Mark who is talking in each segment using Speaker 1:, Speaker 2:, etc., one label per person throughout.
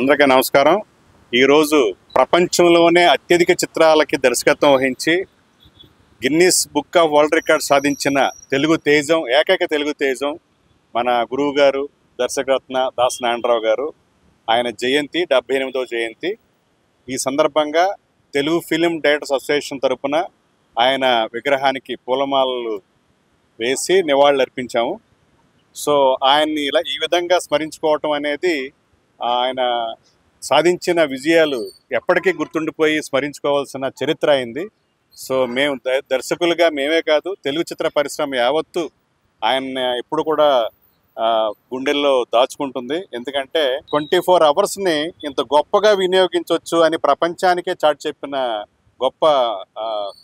Speaker 1: అందరికీ నమస్కారం. ఈరోజు ప్రపంచంలోనే అత్యధిక చిత్రాలకి దర్శకత్వం వహించి Guinness book of world record సాధించిన తెలుగు తేజం, ఏకైక తెలుగు తేజం మన గురువు గారు దర్శకరత్న దాస నారాయణరావు గారు. ఆయన జయంతి 78వ జయంతి. ఈ సందర్భంగా తెలుగు ఫిలిం డైరెక్టర్స్ అసోసియేషన్ తరఫున ఆయన విగ్రహానికి పూలమాలలు వేసి నివాళులు అర్పించాము. సో ఆయన్ని ఇలా ఈ విధంగా స్మరించుకోవటం అనేది ఆయన సాధించిన విజయాలు ఎప్పటికీ గుర్తుండిపోయి స్మరించుకోవాల్సిన చరిత్ర అయింది. సో మేము దర్శకులుగా మేమే కాదు, తెలుగు చిత్ర పరిశ్రమ యావత్తు ఆయన ఎప్పుడు కూడా గుండెల్లో దాచుకుంటుంది. ఎందుకంటే 24 అవర్స్ని ఇంత గొప్పగా వినియోగించవచ్చు అని ప్రపంచానికే చాటి చెప్పిన గొప్ప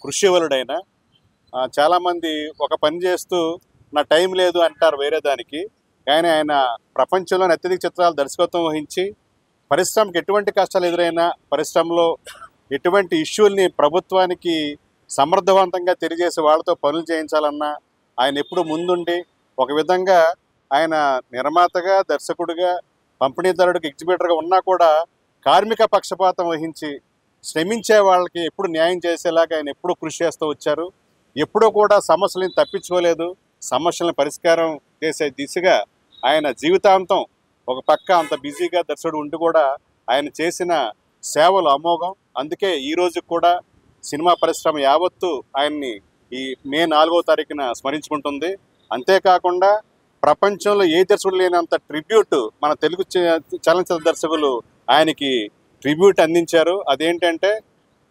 Speaker 1: కృషివలుడైన. చాలామంది ఒక పని చేస్తూ నా టైం లేదు అంటారు వేరే దానికి, కానీ ఆయన ప్రపంచంలోని అత్యధిక చిత్రాలు దర్శకత్వం వహించి పరిశ్రమకి ఎటువంటి కష్టాలు ఎదురైనా, పరిశ్రమలో ఎటువంటి ఇష్యూల్ని ప్రభుత్వానికి సమర్థవంతంగా తెలియజేసి వాళ్ళతో పనులు చేయించాలన్నా ఆయన ఎప్పుడు ముందుండి ఒక విధంగా ఆయన నిర్మాతగా, దర్శకుడిగా, పంపిణీదారుడికి, ఎగ్జిబిటర్గా ఉన్నా కూడా కార్మిక పక్షపాతం వహించి శ్రమించే వాళ్ళకి ఎప్పుడు న్యాయం చేసేలాగా ఆయన ఎప్పుడూ కృషి చేస్తూ వచ్చారు. ఎప్పుడూ కూడా సమస్యలను తప్పించుకోలేదు. సమస్యలను పరిష్కారం చేసే దిశగా ఆయన జీవితాంతం ఒక పక్క అంత బిజీగా దర్శకుడు ఉండి కూడా ఆయన చేసిన సేవలు అమోఘం. అందుకే ఈరోజు కూడా సినిమా పరిశ్రమ యావత్తు ఆయన్ని ఈ మే 4వ తారీఖున స్మరించుకుంటుంది. అంతేకాకుండా ప్రపంచంలో ఏ దర్శకుడు లేనంత ట్రిబ్యూట్ మన తెలుగు చలనచిత్ర దర్శకులు ఆయనకి ట్రిబ్యూట్ అందించారు. అదేంటంటే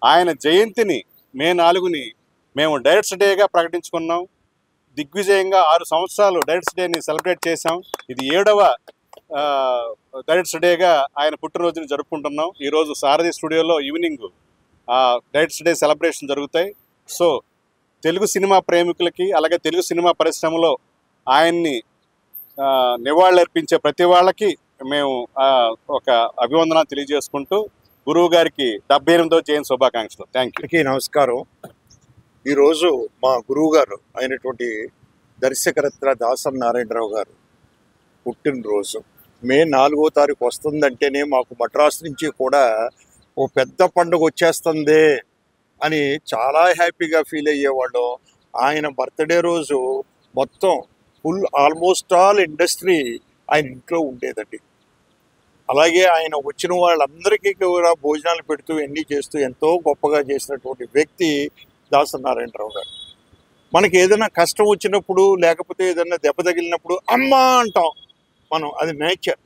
Speaker 1: ఆయన జయంతిని మే 4ని మేము డైరెక్టర్స్ డేగా ప్రకటించుకున్నాం. దిగ్విజయంగా 6 సంవత్సరాలు డైరెక్టర్స్ డేని సెలబ్రేట్ చేశాం. ఇది 7వ డైరెక్టర్స్ డేగా ఆయన పుట్టినరోజుని జరుపుకుంటున్నాం. ఈరోజు సారథి స్టూడియోలో ఈవినింగ్ డైరెక్టర్స్ డే సెలబ్రేషన్ జరుగుతాయి. సో తెలుగు సినిమా ప్రేమికులకి, అలాగే తెలుగు సినిమా పరిశ్రమలో ఆయన్ని నివాళులు అర్పించే ప్రతి వాళ్ళకి మేము ఒక అభివందనాలు తెలియజేసుకుంటూ గురువు గారికి 78వ జయంతి శుభాకాంక్షలు. Thank you.
Speaker 2: నమస్కారం. ఈరోజు మా గురువు గారు అయినటువంటి దర్శకరత్న దాస నారాయణరావు గారు పుట్టినరోజు. మే 4వ తారీఖు వస్తుందంటేనే మాకు మద్రాసు నుంచి కూడా ఓ పెద్ద పండుగ వచ్చేస్తుంది అని చాలా హ్యాపీగా ఫీల్ అయ్యేవాళ్ళు. ఆయన బర్త్డే రోజు మొత్తం ఆల్మోస్ట్ ఆల్ ఇండస్ట్రీ ఆయన ఇంట్లో ఉండేదండి. అలాగే ఆయన వచ్చిన వాళ్ళందరికీ కూడా భోజనాలు పెడుతూ ఎన్ని చేస్తూ ఎంతో గొప్పగా చేసినటువంటి వ్యక్తి దాస నారాయణరావు గారు. మనకి ఏదైనా కష్టం వచ్చినప్పుడు, లేకపోతే ఏదైనా దెబ్బ తగిలినప్పుడు అమ్మా అంటాం మనం. అది నేచర్,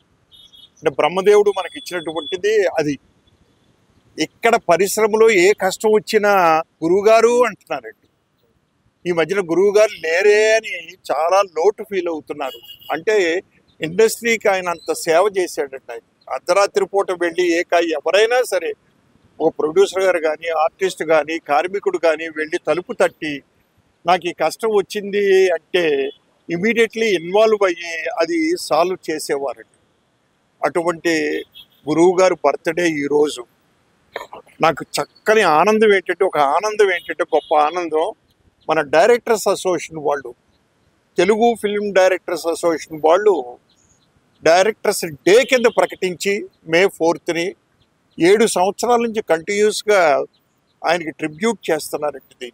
Speaker 2: అంటే బ్రహ్మదేవుడు మనకి ఇచ్చినటువంటిది అది. ఇక్కడ పరిశ్రమలో ఏ కష్టం వచ్చినా గురువుగారు అంటున్నారండి. ఈ మధ్యన గురువుగారు లేరే అని చాలా లోటు ఫీల్ అవుతున్నారు. అంటే ఇండస్ట్రీకి ఆయన అంత సేవ చేశాడండి. ఆయన అర్ధరాత్రి పూట వెళ్ళి ఎవరైనా సరే, ఓ ప్రొడ్యూసర్ గారు కానీ, ఆర్టిస్ట్ కానీ, కార్మికుడు కానీ వెళ్ళి తలుపు తట్టి నాకు ఈ కష్టం వచ్చింది అంటే ఇమీడియట్లీ ఇన్వాల్వ్ అయ్యి అది సాల్వ్ చేసేవారండి. అటువంటి గురువు గారు బర్త్డే ఈరోజు. నాకు చక్కని ఆనందం ఏంటంటే గొప్ప ఆనందం, మన డైరెక్టర్స్ అసోసియేషన్ వాళ్ళు, తెలుగు ఫిల్మ్ డైరెక్టర్స్ అసోసియేషన్ వాళ్ళు డైరెక్టర్స్ డే కింద ప్రకటించి మే 4ని 7 సంవత్సరాల నుంచి కంటిన్యూస్గా ఆయనకి ట్రిబ్యూట్ చేస్తున్నారండి.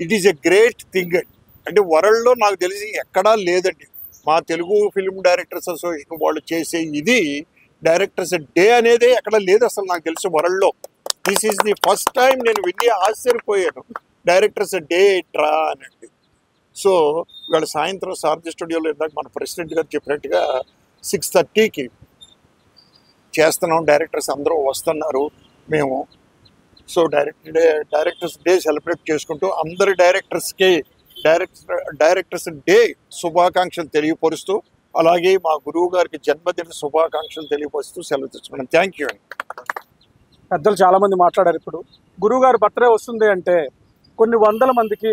Speaker 2: It is a great thing. అంటే వరల్డ్లో నాకు తెలిసి ఎక్కడా లేదండి. మా తెలుగు ఫిల్మ్ డైరెక్టర్స్ అసోసియేషన్ వాళ్ళు చేసే ఇది డైరెక్టర్స్ డే అనేది ఎక్కడ లేదు అసలు నాకు తెలిసి వరల్డ్లో. This is the first time నేను విని ఆశ్చర్యపోయాను, డైరెక్టర్స్ డే ట్రా అనండి. సో ఇవాళ సాయంత్రం సారథి స్టూడియోలో ఇందాక మన ప్రెసిడెంట్ గారు చెప్పినట్టుగా 6:30కి చేస్తున్నాం. డైరెక్టర్స్ అందరూ వస్తున్నారు మేము. సో డైరెక్టర్స్ డే సెలబ్రేట్ చేసుకుంటూ అందరి డైరెక్టర్స్ డే శుభాకాంక్షలు తెలియపరుస్తూ, అలాగే మా గురువు గారికి జన్మదిన శుభాకాంక్షలు తెలియపరుస్తూ సెలవు తెచ్చుకున్నాను. థ్యాంక్ యూ అండి.
Speaker 3: పెద్దలు చాలామంది మాట్లాడారు. ఇప్పుడు గురువు గారు బర్త్డే వస్తుంది అంటే కొన్ని వందల మందికి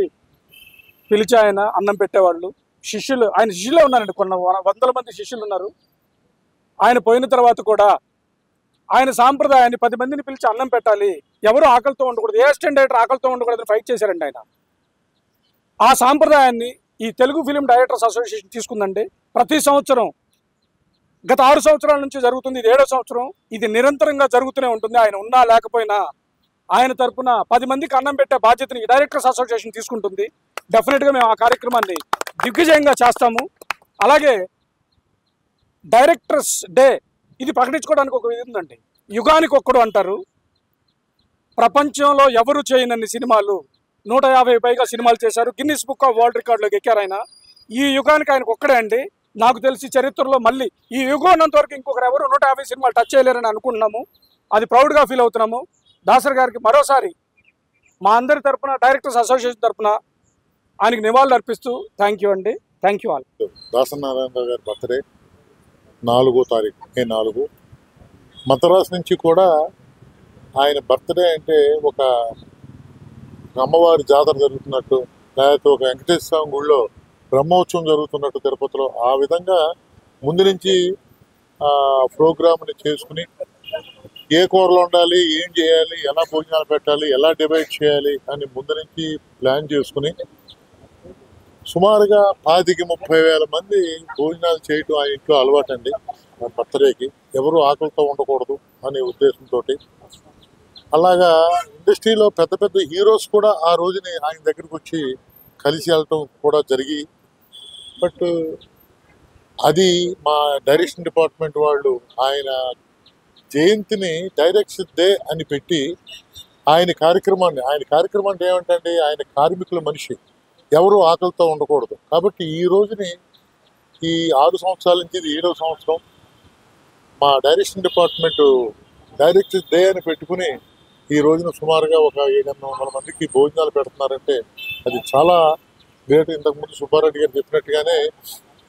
Speaker 3: పిలిచి ఆయన అన్నం పెట్టేవాళ్ళు. శిష్యులు, ఆయన శిష్యులే ఉన్నారండి, కొన్ని వందల మంది శిష్యులు ఉన్నారు. ఆయన పోయిన తర్వాత కూడా ఆయన సాంప్రదాయాన్ని 10 మందిని పిలిచి అన్నం పెట్టాలి, ఎవరు ఆకలితో ఉండకూడదు, ఏ అసిస్టెంట్ డైరెక్టర్ ఆకలితో ఉండకూడదని ఫైట్ చేశారండి ఆయన. ఆ సాంప్రదాయాన్ని ఈ తెలుగు ఫిలిం డైరెక్టర్స్ అసోసియేషన్ తీసుకుందండి. ప్రతి సంవత్సరం గత 6 సంవత్సరాల నుంచి జరుగుతుంది. ఇది 7వ సంవత్సరం. ఇది నిరంతరంగా జరుగుతూనే ఉంటుంది. ఆయన ఉన్నా లేకపోయినా ఆయన తరపున 10 మందికి అన్నం పెట్టే బాధ్యతని డైరెక్టర్స్ అసోసియేషన్ తీసుకుంటుంది. డెఫినెట్గా మేము ఆ కార్యక్రమాన్ని దిగ్విజయంగా చేస్తాము. అలాగే డైరెక్టర్స్ డే ఇది ప్రకటించుకోవడానికి ఒక ఇది ఉందండి. యుగానికి ఒక్కడు అంటారు. ప్రపంచంలో ఎవరు చేయనన్ని సినిమాలు 150 పైగా సినిమాలు చేశారు. గిన్నిస్ బుక్ ఆఫ్ వరల్డ్ రికార్డులోకి ఎక్కారు ఆయన. ఈ యుగానికి ఆయనకు ఒక్కడే అండి. నాకు తెలిసి చరిత్రలో మళ్ళీ ఈ యుగం ఉన్నంత వరకు ఇంకొకరు ఎవరు 150 సినిమాలు టచ్ చేయలేరని అనుకుంటున్నాము. అది ప్రౌడ్గా ఫీల్ అవుతున్నాము. దాసరి గారికి మరోసారి మా అందరి తరపున డైరెక్టర్స్ అసోసియేషన్ తరపున ఆయనకి నివాళులు అర్పిస్తూ థ్యాంక్ యూ అండి. Thank you all.
Speaker 4: Dasari Narayana Rao గారి బర్త్డే 4వ తారీఖు మే 4. మద్రాసు నుంచి కూడా ఆయన బర్త్డే అంటే ఒక అమ్మవారి జాతర జరుగుతున్నట్టు, లేకపోతే ఒక వెంకటేశ్వర స్వామి గుళ్ళో బ్రహ్మోత్సవం జరుగుతున్నట్టు తిరుపతిలో, ఆ విధంగా ముందు నుంచి ప్రోగ్రామ్ని చేసుకుని ఏ కూరలు ఉండాలి, ఏం చేయాలి, ఎలా భోజనాలు పెట్టాలి, ఎలా డివైడ్ చేయాలి అని ముందు నుంచి ప్లాన్ చేసుకుని సుమారుగా 25,000-30,000 మంది భోజనాలు చేయటం ఆ ఇంట్లో అలవాటండి. బర్త్డేకి ఎవరు ఆకలితో ఉండకూడదు అనే ఉద్దేశంతో అలాగా ఇండస్ట్రీలో పెద్ద పెద్ద హీరోస్ కూడా ఆ రోజుని ఆయన దగ్గరికి వచ్చి కలిసి వెళ్ళటం కూడా జరిగి, బట్ అది మా డైరెక్షన్ డిపార్ట్మెంట్ వాళ్ళు ఆయన జయంతిని డైరెక్షన్ డే అని పెట్టి ఆయన కార్యక్రమం అంటే ఏమంటే ఆయన కార్మికుల మనిషి, ఎవరు ఆకలితో ఉండకూడదు. కాబట్టి ఈ రోజుని ఈ 6 సంవత్సరాల నుంచి ఇది 7వ సంవత్సరం మా డైరెక్షన్ డిపార్ట్మెంట్ డైరెక్టర్ డే అని పెట్టుకుని ఈ రోజున సుమారుగా ఒక 700 మందికి భోజనాలు పెడుతున్నారంటే అది చాలా గ్రేట్. ఇంతకుముందు సుబ్బారెడ్డి గారు చెప్పినట్టుగానే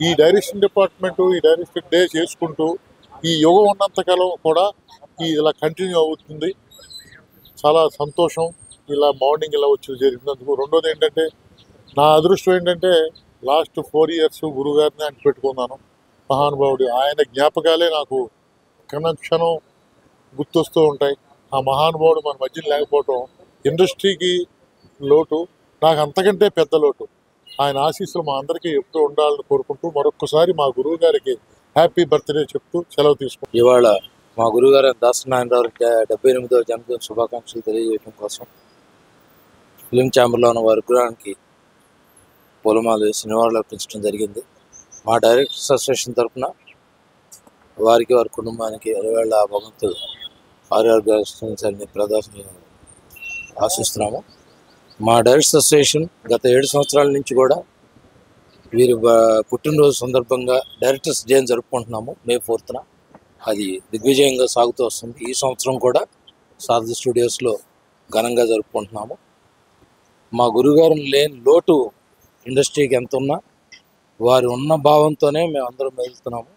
Speaker 4: ఈ డైరెక్షన్ డిపార్ట్మెంట్ ఈ డైరెక్టర్ డే చేసుకుంటూ ఈ యుగం ఉన్నంతకాలం కూడా ఇలా కంటిన్యూ అవుతుంది. చాలా సంతోషం ఇలా మార్నింగ్ ఇలా వచ్చి జరిగినందుకు. రెండోది ఏంటంటే నా అదృష్టం ఏంటంటే లాస్ట్ 4 years గురుగారిని అంటి పెట్టుకున్నాను. మహానుభావుడు ఆయన జ్ఞాపకాలే నాకు క్షణం గుర్తొస్తూ ఉంటాయి. ఆ మహానుభావుడు మన మధ్యన లేకపోవటం ఇండస్ట్రీకి లోటు, నాకు అంతకంటే పెద్ద లోటు. ఆయన ఆశీస్సులు మా అందరికీ ఎప్పుడూ ఉండాలని కోరుకుంటూ మరొక్కసారి మా గురువు గారికి హ్యాపీ బర్త్డే చెప్తూ సెలవు తీసుకుంటాం.
Speaker 5: ఇవాళ మా గురువుగారు దాసరి నారాయణరావు 78వ జన్మదిన శుభాకాంక్షలు తెలియజేయడం కోసం ఫిలిం ఛాంబర్లో ఉన్న వారి విగ్రహానికి పూలమాల వేసి నివాళులు అర్పించడం జరిగింది. మా డైరెక్టర్స్ అసోసియేషన్ తరఫున వారికి వారి కుటుంబానికి వేళ భగవంతుడు ఆరోగ్యాన్ని ప్రదర్శన ఆశిస్తున్నాము. మా డైరెక్టర్స్ అసోసియేషన్ గత 7 సంవత్సరాల నుంచి కూడా వీరి పుట్టినరోజు సందర్భంగా డైరెక్టర్స్ డే జరుపుకుంటున్నాము మే 4న. అది దిగ్విజయంగా సాగుతూ వస్తుంది. ఈ సంవత్సరం కూడా సారథి స్టూడియోస్లో ఘనంగా జరుపుకుంటున్నాము. మా గురువుగారు లేని లోటు ఇండస్ట్రీకి ఎంత ఉన్నా వారు ఉన్న భావంతోనే మేము అందరం మెలుగుతున్నాము.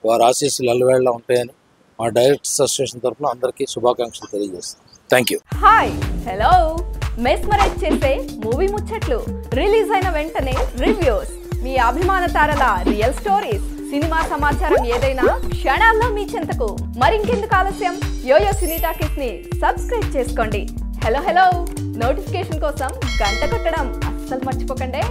Speaker 5: వారి ఆశీస్సులు అల్లవేళ ఉంటాయని మా డైరెక్టర్స్ అసోసియేషన్ తరఫున అందరికీ శుభాకాంక్షలు తెలియజేస్తాం. Thank you.
Speaker 6: Hi hello mesmerize చేసే మూవీ ముచ్చట్లు, రిలీజ్ అయిన వెంటనే రివ్యూస్, మీ అభిమాన తారల రియల్ స్టోరీస్, సినిమా సమాచారం ఏదైనా క్షణాల్లో మీ చెంతకు. మరింకెందుకు ఆలస్యం, యోయో సినీ టాకీస్ ని సబ్స్క్రైబ్ చేసుకోండి. హలో నోటిఫికేషన్ కోసం గంట కొట్టడం అస్సలు మర్చిపోకండి.